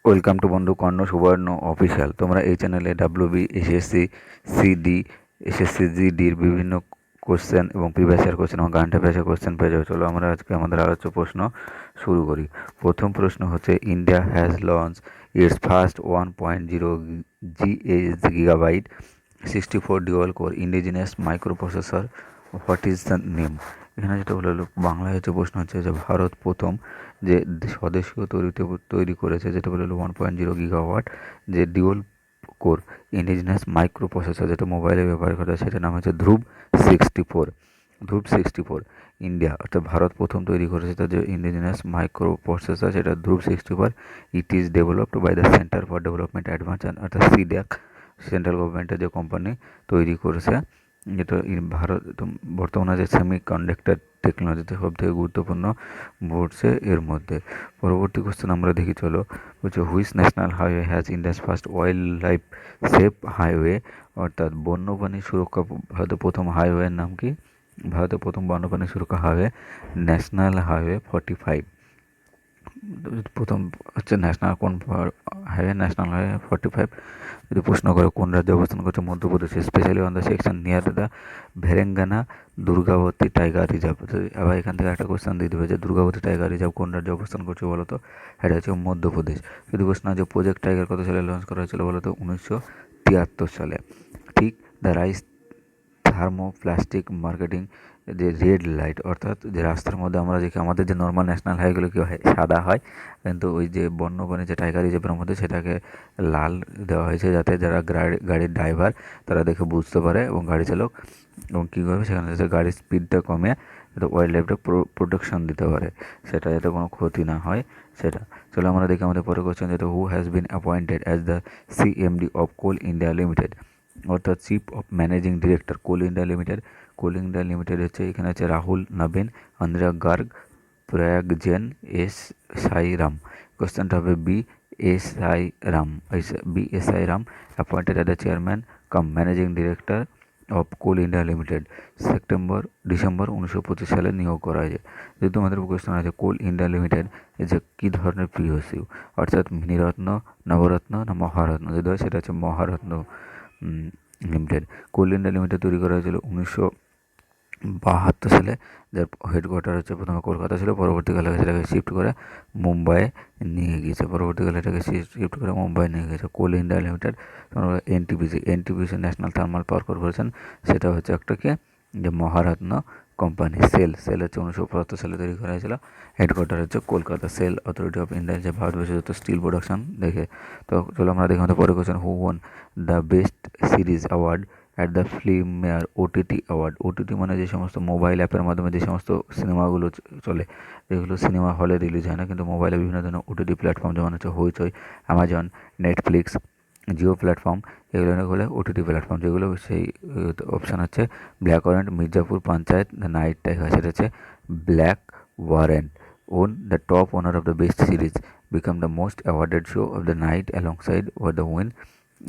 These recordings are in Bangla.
ওয়েলকাম টু বন্ধু কর্ণ সুবর্ণ অফিসিয়াল। তোমরা এই চ্যানেলে ডাব্লিউবি, এসএসসি, সিডি, এসএসসি জিডির বিভিন্ন কোশ্চেন এবং প্রিভিয়াস ইয়ার কোশ্চেন এবং কারেন্ট অ্যাফেয়ার্সের কোশ্চেন পেয়ে যাবে। চলো আমরা আজকে আমাদের আলোচ্য প্রশ্ন শুরু করি। প্রথম প্রশ্ন হচ্ছে, India has launch its first 1.0 GHz gigabyte 64 dual core indigenous micro processor, what is the name? এখানে যেটা হলো বাংলায় হচ্ছে প্রশ্ন হচ্ছে যে ভারত প্রথম যে স্বদেশীয় তৈরি করেছে যেটা বলে 1.0 গিগাওয়াট যে ডিউয়াল কোর ইন্ডিজিনাস মাইক্রো প্রসেসর, যেটা মোবাইলে ব্যবহার করা হয়, সেটার নাম হচ্ছে ধ্রুব 64। ইন্ডিয়া অর্থাৎ ভারত প্রথম তৈরি করেছে তার যে ইন্ডিজিনাস মাইক্রো প্রসেসর, সেটা Dhruva 64। It is developed by the centre for development advance অর্থাৎ সিড্যাক, সেন্ট্রাল গভর্নমেন্টের যে কোম্পানি তৈরি করেছে। যেটা ভারত বর্তমানে যে সেমি কন্ডাক্টর টেকনোলজিতে সব থেকে গুরুত্বপূর্ণ পড়ছে এর মধ্যে। পরবর্তী কোশ্চেন আমরা দেখি, চলো। বলছে, which national highway has India's first wild life safe highway, অর্থাৎ বন্যপ্রাণী সুরক্ষা ভারতের প্রথম হাইওয়ের নাম কি? ভারতের প্রথম বন্যপ্রাণী সুরক্ষা হাইওয়ে ন্যাশনাল হাইওয়ে 45। প্রথম হচ্ছে ন্যাশনাল কোন হাইওয়ে? National highway 45। যদি প্রশ্ন করে কোন রাজ্যে অবস্থান করছে? মধ্যপ্রদেশে, specially on the section near the Veerangana Durgavati tiger reserve. আবার এখান থেকে একটা কোশ্চেন দিয়ে দেবে যে দুর্গাবতী টাইগার রিজার্ভ কোন রাজ্যে অবস্থান করছে বলো তো? এটা হচ্ছে মধ্যপ্রদেশ। যদি প্রশ্ন আছে প্রজেক্ট টাইগার কত সালে লঞ্চ করা হয়েছিল বলো তো? 1973 সালে। ঠিক। দ্য রাইস থার্মোপ্লাস্টিক মার্কেটিং, যে রেড লাইট, অর্থাৎ যে রাস্তার মধ্যে আমরা যে আমাদের যে নর্মাল ন্যাশনাল হাইওয়েগুলো কি হয় সাদা হয়, কিন্তু ওই যে বন্যপ্রাণী যে টাইগার রিজার্ভের মধ্যে সেটাকে লাল দেওয়া হয়েছে, যাতে যারা গাড়ির ড্রাইভার তারা দেখে বুঝতে পারে এবং গাড়ি চালক এবং কী করবে সেখানে যাতে গাড়ির স্পিডটা কমে যাতে ওয়াইল্ড লাইফটা প্রোটেকশন দিতে পারে, সেটা যাতে কোনো ক্ষতি না হয় সেটা। চলো আমরা দেখি আমাদের পরে কোশ্চেন, যেটা who has been appointed as the CMD of Coal India Limited, অর্থাৎ chief of managing director Coal India Limited. Coal India Limited হচ্ছে এখানে হচ্ছে রাহুল নবীন, আন্দ্রা গার্গ, প্রয়াগ জেন, এস সাই রাম। কোশ্চেনটা হবে B S I Ram appointed as the chairman cum managing director of Coal India Limited December 1925 সালে নিয়োগ করা হয়েছে। যদি তোমাদের কোশ্চেন আছে কোল ইন্ডিয়া লিমিটেড যে কী ধরনের পিওসিউ, অর্থাৎ মিনিরত্ন, নবরত্ন না মহারত্ন? যদি হয় সেটা হচ্ছে মহারত্ন লিমিটেড। কোল ইন্ডিয়া লিমিটেড তৈরি করা হয়েছিল 1972 সালে, যার হেডকোয়ার্টার হচ্ছে প্রথমে কলকাতা ছিল, পরবর্তীকালে সেটাকে শিফট করে মুম্বাইয়ে নিয়ে গিয়েছে। কোল ইন্ডিয়া লিমিটেড। এনটিপিসি ন্যাশনাল থার্মাল পাওয়ার কর্পোরেশন, সেটা হচ্ছে একটা কি যে মহারত্ন কোম্পানি। সেল হচ্ছে 1975 সালে তৈরি করা হয়েছিল, হেডকোয়ার্টার হচ্ছে Kolkata. SAIL authority of India যে ভারতবর্ষে যত স্টিল প্রোডাকশন দেখে। তো চলো আমরা দেখি আমাদের পরে question, who one the best series award at the Filmfare OTT award? OTT মানে যে সমস্ত মোবাইল অ্যাপের মাধ্যমে যে সমস্ত সিনেমাগুলো চলে, যেগুলো সিনেমা হলে রিলিজ হয় না কিন্তু মোবাইলে বিভিন্ন ধরনের ওটিটি প্ল্যাটফর্ম, যেমন হচ্ছে হইচই, অ্যামাজন, নেটফ্লিক্স, জিও প্ল্যাটফর্ম, এগুলো হলে ওটিটি প্ল্যাটফর্ম, যেগুলো সেই অপশান হচ্ছে black warrant, Mirzapur Panchayat, the night tiger, সেটা হচ্ছে black warrant. Own the top honour of the best series, become the most awarded show of the night alongside war the win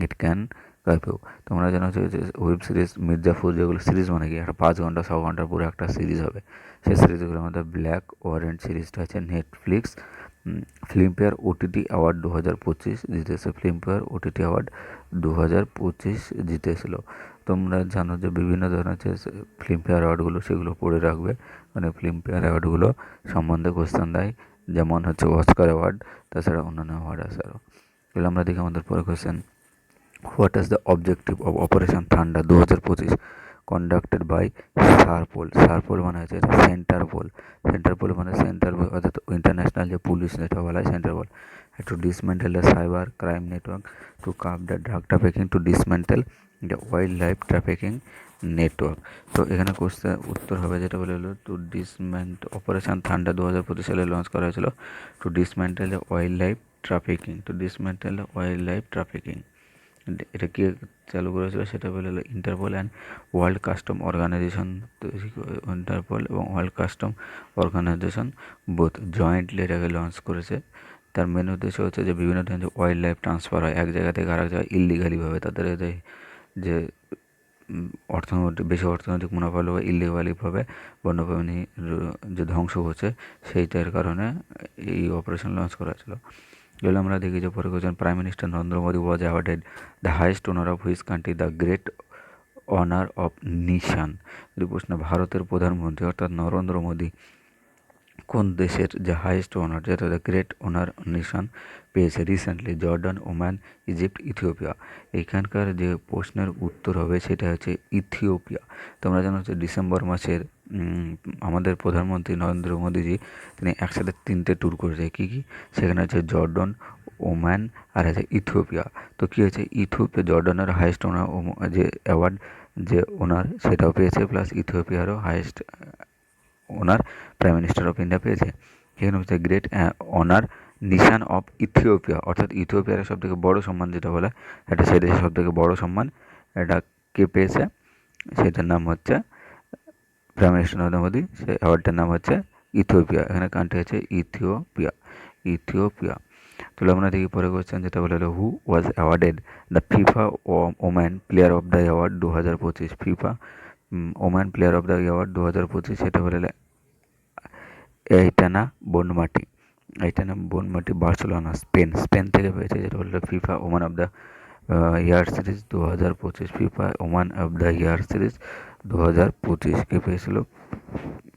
it can curfew. তোমরা জানো যে ওয়েব সিরিজ মির্জাপুর, যেগুলো সিরিজ মানে কি একটা 5 ঘন্টা 6 ঘন্টার পুরো একটা সিরিজ হবে, সেই সিরিজগুলোর মধ্যে ব্ল্যাক ওয়ারেন্ট সিরিজটা হচ্ছে নেটফ্লিক্স ফিল্মফেয়ার ওটিটি অ্যাওয়ার্ড 2025 জিতেছে। ফিল্মফেয়ার ওটিটি অ্যাওয়ার্ড 2025 জিতেছিল। তোমরা জানো যে বিভিন্ন ধরনের যে ফিল্মফেয়ার অ্যাওয়ার্ডগুলো সেগুলো পড়ে রাখবে, মানে ফিল্মফেয়ার অ্যাওয়ার্ডগুলো সম্বন্ধে কোশ্চেন দেয়, যেমন হচ্ছে অস্কার অ্যাওয়ার্ড, তাছাড়া অন্যান্য অ্যাওয়ার্ড আছে আরও। এগুলো আমরা দেখি আমাদের পরে question, what is the objective of operation ঠান্ডা 2025 কন্ডাক্টেড বাই সারপোল? সারপোল মানে হচ্ছে সেন্টারপোল মানে সেন্টার, অর্থাৎ ইন্টারন্যাশনাল যে পুলিশ যেটা বলা হয় সেন্টারপোল, to dismantle the cyber crime network, to curb the drug trafficking, to dismantle the wild life trafficking network. তো এখানে কোশ্চেন উত্তর হবে যেটা বলে হলো টু অপারেশন ঠান্ডা 2025 সালে লঞ্চ করা হয়েছিল to dismantle the wild life trafficking. এটা কে চালু করেছিল সেটা বলে হলো Interpol and world custom organisation. Interpol এবং world custom organisation both jointly এটাকে লঞ্চ করেছে। তার মেন উদ্দেশ্য হচ্ছে যে বিভিন্ন ধরনের যে ওয়াইল্ড লাইফ ট্রান্সফার হয় এক জায়গা থেকে আরেক জায়গায় ইললিগালিভাবে, তাদের যে বেশি অর্থনৈতিক মুনাফা লোভে ইললিগালিভাবে বন্যপ্রাণী যে ধ্বংস হচ্ছে সেইটার কারণে এই অপারেশন লঞ্চ করা হয়েছিল। এগুলো আমরা দেখি যে পরে question, prime minister Narendra Modi was awarded the highest honour of which country, the great honour of Nishan. যদি প্রশ্ন, ভারতের প্রধানমন্ত্রী অর্থাৎ নরেন্দ্র মোদী কোন দেশের যে হাইয়েস্ট অনার, যেটা দ্য গ্রেট অনার নিশান পেয়েছে recently? Jordan, Oman, Egypt, Ethiopia. এইখানকার যে প্রশ্নের উত্তর হবে সেটা হচ্ছে ইথিওপিয়া। তোমরা জানো যে ডিসেম্বর মাসের আমাদের প্রধানমন্ত্রী নরেন্দ্র মোদীজি তিনি একসাথে 3টে ট্যুর করেছে। কী কী? সেখানে হচ্ছে জর্ডন, ওমান আর আছে ইথিওপিয়া। তো কী হয়েছে, ইথিওপিয়া জর্ডানের হাইয়েস্ট ওনার যে অ্যাওয়ার্ড যে ওনার সেটাও পেয়েছে, প্লাস ইথিওপিয়ারও highest honour prime minister of India পেয়েছে। এখানে হচ্ছে great honour Nishan of Ethiopia, অর্থাৎ ইথিওপিয়ার সব থেকে বড়ো সম্মান যেটা বলে, এটা সে দেশের সব থেকে বড়ো সম্মান। এটা কে পেয়েছে? সেটার নাম হচ্ছে প্রাইম মিনিস্টার নরেন্দ্র মোদী। সে অ্যাওয়ার্ডটার নাম হচ্ছে ইথিওপিয়া। এখানে কান্ট্রি হচ্ছে ইথিওপিয়া। ইথিওপিয়া। তাহলে আমরা দেখি পরে কোয়েশ্চেন, যেটা বলে হলো who was awarded the FIFA woman player of the award 2025? FIFA woman player of the award 2025 সেটা বলে এইটানা বনমাটি। এইটানা বনমাটি, বার্সেলোনা, স্পেন থেকে পেয়েছে, যেটা বললো FIFA Oman of the year series 2025। FIFA Oman of the year series 2025 কে পেয়েছিল?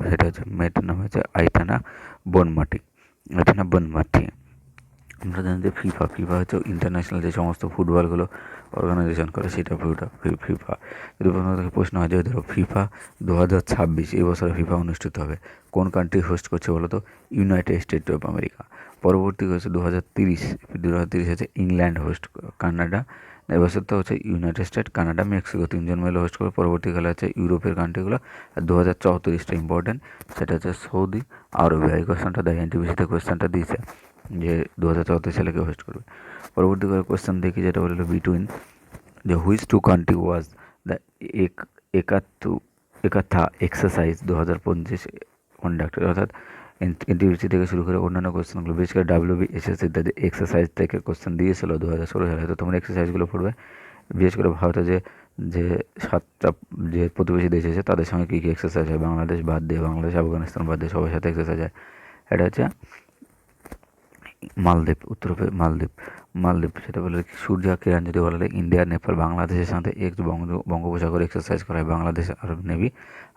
সেটা হচ্ছে মেয়েটার নাম হচ্ছে আইটানা বনমাটি। আইটানা বনমাটি। আমরা জানি যে ফিফা হচ্ছে ইন্টারন্যাশনাল যে সমস্ত ফুটবলগুলো অর্গানাইজেশন করে, সেটা ফিফা। যদি প্রশ্ন হয় যে ধরো ফিফা 2026 এই বছরে ফিফা অনুষ্ঠিত হবে, কোন কান্ট্রি হোস্ট করছে বলো তো? United state of America. পরবর্তী হচ্ছে 2030 হচ্ছে ইংল্যান্ড হোস্ট, কানাডা, এবছর তো হচ্ছে ইউনাইটেড স্টেট, কানাডা, মেক্সিকো 3জন মিলে হোস্ট করে। পরবর্তীকালে হচ্ছে ইউরোপের কান্ট্রিগুলো। আর 2034টা ইম্পর্টেন্ট, সেটা হচ্ছে সৌদি আরবিয়া। এই কোয়েশ্চেনটা দেয় এনটিপিসিতে, কোয়েশ্চেনটা দিয়েছে যে 2034 সালে কে হোস্ট করবে। পরবর্তী কোয়েশ্চেন দেখি, যেটা বললো বিটুইন যে which two country was the Ekatha exercise 2025 conducted, অর্থাৎ এনটিপিসি থেকে শুরু করে অন্যান্য কোয়েশ্চেনগুলো, বিশেষ করে WBSS ইত্যাদি এক্সারসাইজ থেকে কোয়েশ্চেন দিয়েছিল 2016 সালে। তো তোমরা এক্সারসাইজগুলো পড়বে। বিশেষ করে ভারতে যে 7টা যে প্রতিবেশী দেশ আছে তাদের সঙ্গে কী কী এক্সারসাইজ হয়, বাংলাদেশ বাদ দিয়ে, বাংলাদেশ আফগানিস্তান বাদ দিয়ে সবার সাথে এক্সারসাইজ হয়। এটা হচ্ছে মালদ্বীপ, উত্তর মালদ্বীপ। সেটা বলে সূর্যা কিরণ যদি বলা যায়, ইন্ডিয়া, নেপাল, বাংলাদেশের সাথে বঙ্গোপসাগরে এক্সারসাইজ করা হয় বাংলাদেশ আরব নেভি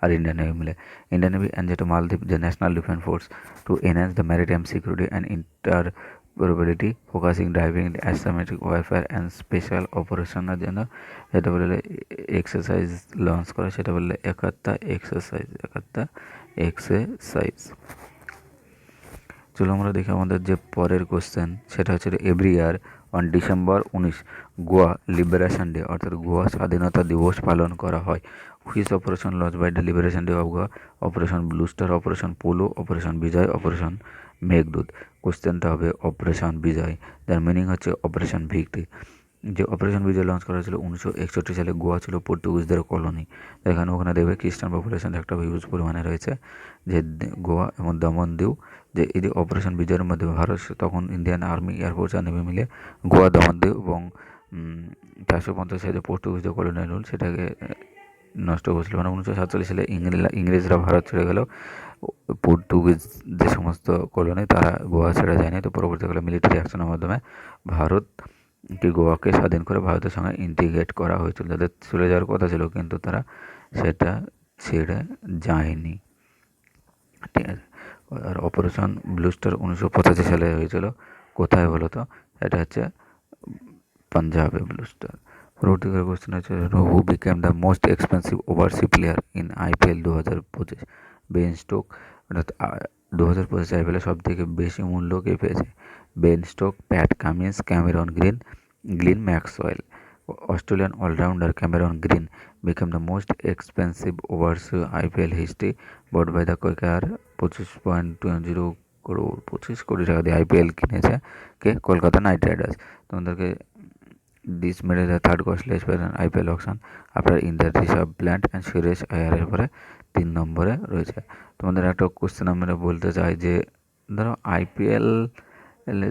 আর ইন্ডিয়ান নেভি মিলে। ইন্ডিয়ান নেভি অ্যান্ড যেটা মালদ্বীপ যে national defence force to enhance the maritime security and interoperability focusing driving asymmetric warfare and special অপারেশনের জন্য যেটা বলে এক্সারসাইজ লঞ্চ করা, সেটা বললে একাত্তা এক্সারসাইজ। চলো আমরা দেখি আমাদের যে পরের কোশ্চেন, সেটা হচ্ছে every year on December 19 Goa liberation day, অর্থাৎ গোয়া স্বাধীনতা দিবস পালন করা হয়। Which operation launch by the liberation day of Goa? Operation blue star, operation polo, operation Vijay, operation Meghdoot. কোশ্চেনটা হবে অপারেশন বিজয়, যার মিনিং হচ্ছে অপারেশন ভিক্টরি। যে অপারেশন বিজয় লঞ্চ করা হয়েছিল 1961 সালে। গোয়া ছিল পর্তুগিজদের কলোনি। এখানে ওখানে দেখবে খ্রিস্টান পপুলেশন একটা হিউজ পরিমাণে রয়েছে। যে গোয়া এবং দমন দিউ, যে এই যে অপারেশন বিজয়ের মধ্যে ভারত তখন ইন্ডিয়ান আর্মি, এয়ারফোর্স আর নেভি মিলে গোয়া, দমন দিউ এবং 450 সালে পর্তুগিজদের কলোনিয়াল রুল সেটাকে নষ্ট করেছিল। মানে 1947 সালে ইংরেজরা ভারত ছেড়ে গেলেও পর্তুগিজ যে সমস্ত কলোনি তারা গোয়া ছেড়ে যায়নি। তো পরবর্তীকালে মিলিটারি অ্যাকশনের মাধ্যমে ভারতকে গোয়াকে স্বাধীন করে ভারতের সঙ্গে ইন্টিগ্রেট করা হয়েছিল। যাদের চলে যাওয়ার কথা ছিল কিন্তু তারা সেটা ছেড়ে যায়নি। ঠিক আছে। আর অপারেশন ব্লু স্টার 1985 সালে হয়েছিল। কোথায় বলো তো? এটা হচ্ছে পাঞ্জাবে ব্লু স্টার। পরবর্তী কোশ্চেন হচ্ছে who became the most expensive overseas player in IPL 2025? Ben Stoke, অর্থাৎ 2025 IPL সব থেকে বেশি মূল্য কে পেয়েছে? Ben Stoke, Pat Cummins, Cameron Glenn Maxwell. Australian allrounder Cameron Green became the most expensive overseas IPL history bought by the KKR 25.20 crore, 25 কোটি টাকা দিয়ে IPL কিনেছে কে? Kolkata Knight Riders. তোমাদেরকে this made the third costliest player in IPL auction after ইন্ডিয়ার ঋষভ প্যান্ট অ্যান্ড সুরেশ আয়ারের পরে 3 নম্বরে রয়েছে। তোমাদের একটা কোশ্চেন আমরা বলতে চাই যে ধরো IPL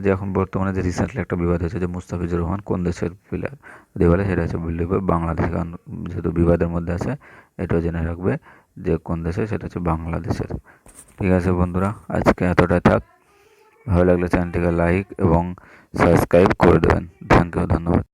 যে এখন বর্তমানে যে রিসেন্টলি একটা বিবাদ হয়েছে যে মুস্তাফিজুর রহমান কোন দেশের প্লেয়ার, যদি বলে সেটা হচ্ছে বলবে বাংলাদেশ। কারণ যেহেতু বিবাদের মধ্যে আছে এটাও জেনে রাখবে যে কোন দেশে, সেটা হচ্ছে বাংলাদেশের। ঠিক আছে বন্ধুরা, আজকে এতটা থাক। ভালো লাগলে চ্যানেলটিকে লাইক এবং সাবস্ক্রাইব করে দেবেন। থ্যাংক ইউ, ধন্যবাদ।